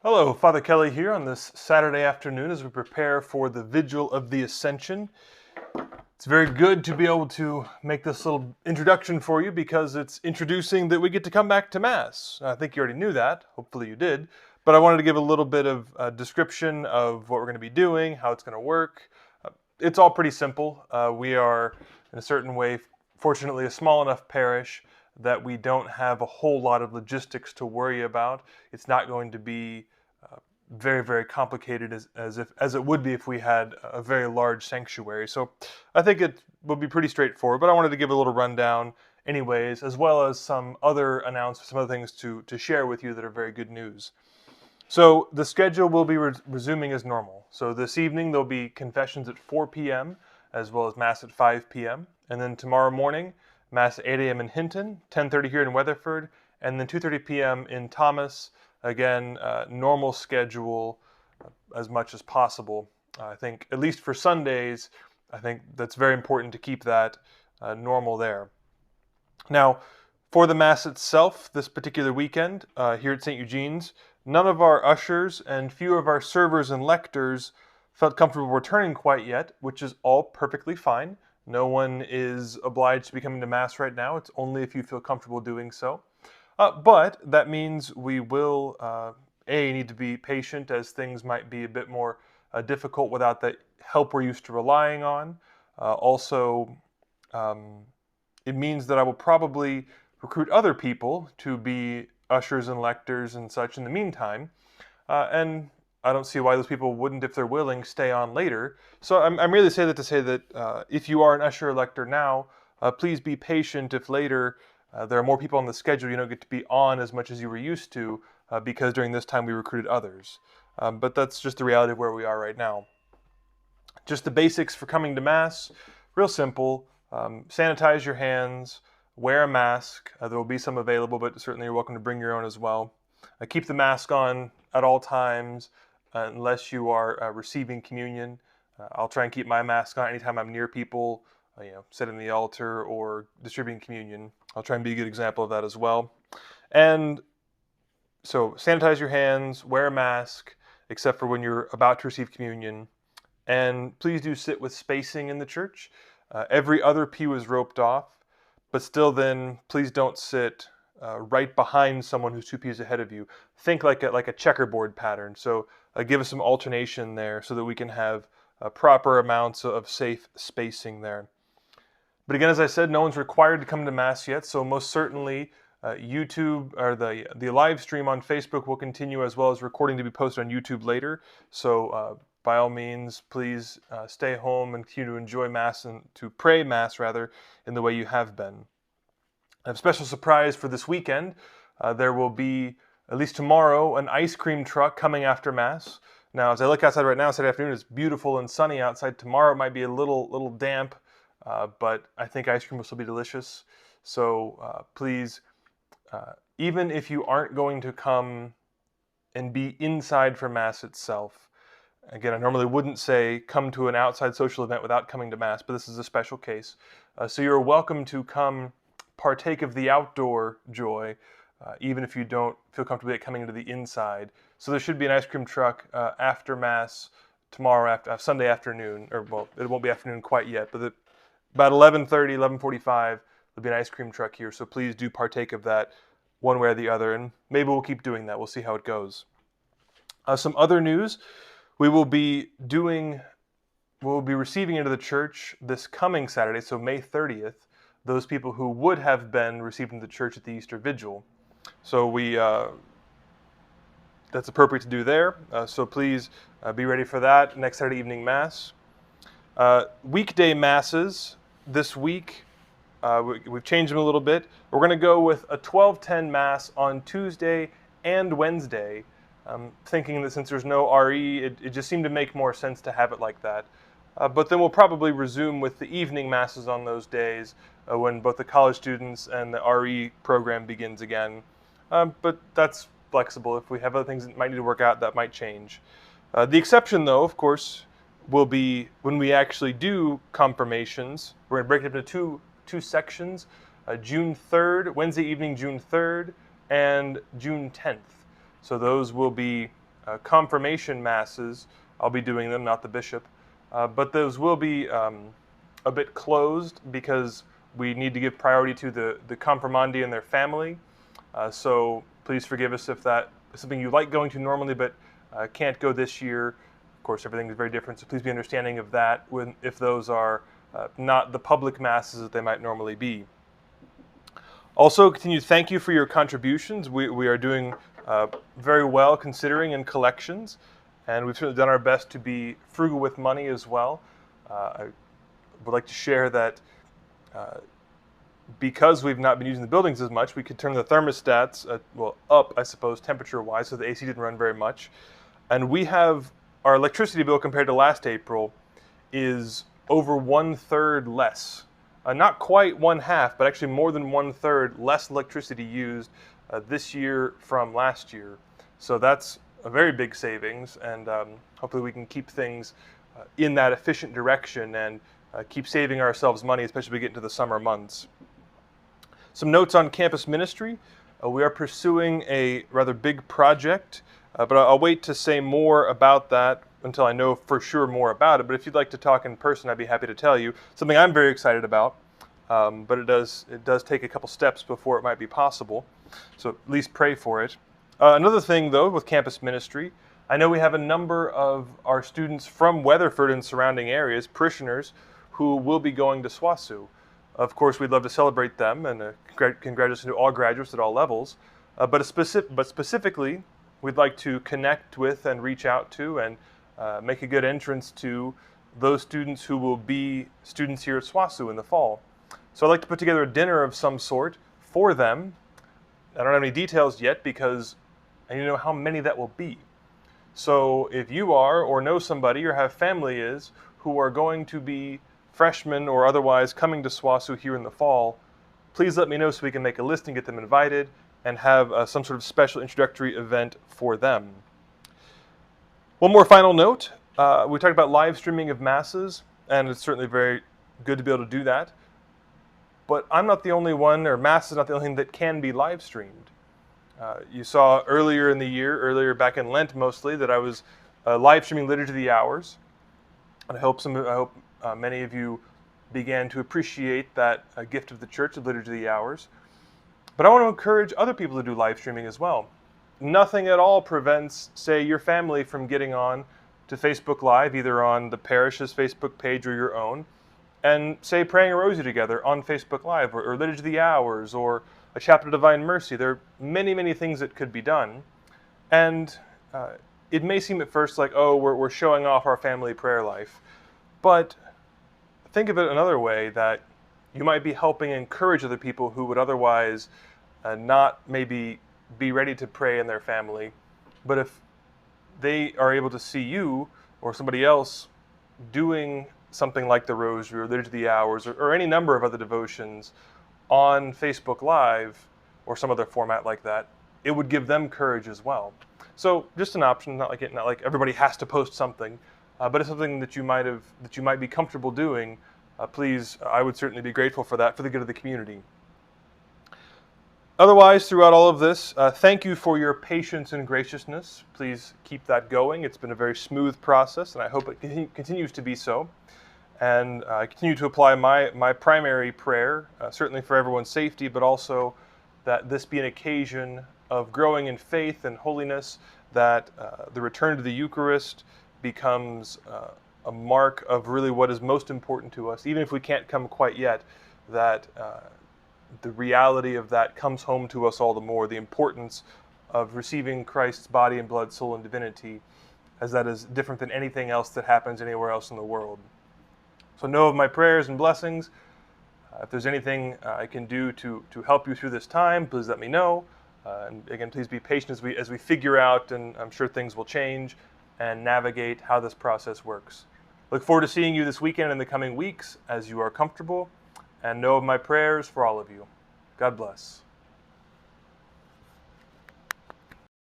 Hello, Father Kelly here on this Saturday afternoon as we prepare for the Vigil of the Ascension. It's very good to be able to make this little introduction for you because it's introducing that we get to come back to Mass. I think you already knew that, hopefully you did, but I wanted to give a little bit of a description of what we're going to be doing, how it's going to work. It's all pretty simple. We are, in a certain way, fortunately a small enough parish that we don't have a whole lot of logistics to worry about. It's not going to be very, very complicated as it would be if we had a very large sanctuary. So I think it will be pretty straightforward, but I wanted to give a little rundown anyways, as well as some other announcements, some other things to share with you that are very good news. So the schedule will be resuming as normal. So this evening there'll be confessions at 4 p.m. as well as Mass at 5 p.m. And then tomorrow morning, Mass at 8 a.m. in Hinton, 10:30 here in Weatherford, and then 2:30 p.m. in Thomas. Again, normal schedule as much as possible. I think, at least for Sundays, I think that's very important to keep that normal there. Now, for the Mass itself, this particular weekend, here at St. Eugene's, none of our ushers and few of our servers and lectors felt comfortable returning quite yet, which is all perfectly fine. No one is obliged to be coming to Mass right now. It's only if you feel comfortable doing so. But that means we will, need to be patient as things might be a bit more difficult without the help we're used to relying on. Also, it means that I will probably recruit other people to be ushers and lectors and such in the meantime. And I don't see why those people wouldn't, if they're willing, stay on later. So I'm really saying that to say that if you are an usher or lector now, please be patient if later there are more people on the schedule you don't get to be on as much as you were used to because during this time we recruited others. But that's just the reality of where we are right now. Just the basics for coming to Mass, real simple. Sanitize your hands, wear a mask. There will be some available, but certainly you're welcome to bring your own as well. Keep the mask on at all times unless you are receiving communion. I'll try and keep my mask on anytime I'm near people, setting the altar or distributing communion. I'll try and be a good example of that as well. And so sanitize your hands, wear a mask, except for when you're about to receive communion. And please do sit with spacing in the church. Every other pew is roped off, but still then please don't sit right behind someone who's 2 pews ahead of you. Think like a checkerboard pattern. So give us some alternation there so that we can have proper amounts of safe spacing there. But again, as I said, no one's required to come to Mass yet, so most certainly YouTube or the live stream on Facebook will continue, as well as recording to be posted on YouTube later. So by all means, please stay home and continue to enjoy Mass and to pray Mass rather in the way you have been. I have a special surprise for this weekend. There will be, at least tomorrow, an ice cream truck coming after Mass. Now, as I look outside right now, Saturday afternoon, it's beautiful and sunny outside. Tomorrow it might be a little damp, but I think ice cream will still be delicious. So please, even if you aren't going to come and be inside for Mass itself, again, I normally wouldn't say come to an outside social event without coming to Mass, but this is a special case. So you're welcome to come partake of the outdoor joy, even if you don't feel comfortable yet coming into the inside. So there should be an ice cream truck after Mass tomorrow, after Sunday afternoon, or well, it won't be afternoon quite yet, but about 11:30, 11:45, there'll be an ice cream truck here. So please do partake of that one way or the other, and maybe we'll keep doing that. We'll see how it goes. Some other news: we will be receiving into the church this coming Saturday, so May 30th, those people who would have been received into the church at the Easter Vigil. So that's appropriate to do there. So please be ready for that next Saturday evening Mass. Weekday Masses this week, we've changed them a little bit. We're going to go with a 12:10 Mass on Tuesday and Wednesday. Thinking that since there's no RE, it just seemed to make more sense to have it like that. But then we'll probably resume with the evening Masses on those days when both the college students and the RE program begins again. But that's flexible. If we have other things that might need to work out, that might change. The exception, though, of course, will be when we actually do confirmations. We're going to break it into two sections, June 3rd, Wednesday evening, June 3rd, and June 10th. So those will be confirmation masses, I'll be doing them, not the bishop. But those will be a bit closed because we need to give priority to the confirmandi and their family. So please forgive us if that is something you like going to normally but can't go this year. Of course, everything is very different, so please be understanding of that if those are not the public masses that they might normally be. Also, continue to thank you for your contributions. We are doing very well considering in collections, and we've certainly done our best to be frugal with money as well. I would like to share that because we've not been using the buildings as much, we could turn the thermostats, up, I suppose, temperature-wise, so the AC didn't run very much. And we have, our electricity bill compared to last April is over 1/3 less. Not quite 1/2, but actually more than 1/3 less electricity used this year from last year. So that's a very big savings, and hopefully we can keep things in that efficient direction and keep saving ourselves money, especially as we get into the summer months. Some notes on campus ministry. We are pursuing a rather big project, but I'll wait to say more about that until I know for sure more about it. But if you'd like to talk in person, I'd be happy to tell you. Something I'm very excited about, but it does take a couple steps before it might be possible. So at least pray for it. Another thing, though, with campus ministry, I know we have a number of our students from Weatherford and surrounding areas, parishioners, who will be going to SWASU. Of course, we'd love to celebrate them, and congratulations to all graduates at all levels. But specifically, we'd like to connect with and reach out to and make a good entrance to those students who will be students here at SWASU in the fall. So I'd like to put together a dinner of some sort for them. I don't have any details yet because I need to know how many that will be. So if you are, or know somebody, or have family is, who are going to be freshmen or otherwise coming to SWASU here in the fall, please let me know so we can make a list and get them invited and have some sort of special introductory event for them. One more final note. We talked about live streaming of masses, and it's certainly very good to be able to do that. But I'm not the only one, or mass is not the only thing that can be live streamed. You saw earlier in the year, earlier back in Lent mostly, that I was live streaming Liturgy of the Hours. And I hope many of you began to appreciate that gift of the church of Liturgy of the Hours. But I want to encourage other people to do live streaming as well. Nothing at all prevents, say, your family from getting on to Facebook Live, either on the parish's Facebook page or your own, and say praying a rosary together on Facebook Live, or Liturgy of the Hours, or a Chaplet of Divine Mercy. There are many, many things that could be done. And it may seem at first like, oh, we're showing off our family prayer life. But think of it another way, that you might be helping encourage other people who would otherwise not maybe be ready to pray in their family. But if they are able to see you or somebody else doing something like the Rosary or Liturgy of the Hours or any number of other devotions on Facebook Live or some other format like that, it would give them courage as well. So just an option, not like everybody has to post something, but it's something that you might be comfortable doing. Please, I would certainly be grateful for that, for the good of the community. Otherwise, throughout all of this, thank you for your patience and graciousness. Please keep that going. It's been a very smooth process, and I hope it continues to be so. And I continue to apply my primary prayer, certainly for everyone's safety, but also that this be an occasion of growing in faith and holiness, that the return to the Eucharist becomes a mark of really what is most important to us, even if we can't come quite yet, that the reality of that comes home to us all the more, the importance of receiving Christ's body and blood, soul, and divinity, as that is different than anything else that happens anywhere else in the world. So know of my prayers and blessings. If there's anything I can do to help you through this time, please let me know. And again, please be patient as we figure out, and I'm sure things will change, and navigate how this process works. Look forward to seeing you this weekend and in the coming weeks as you are comfortable, and know of my prayers for all of you. God bless.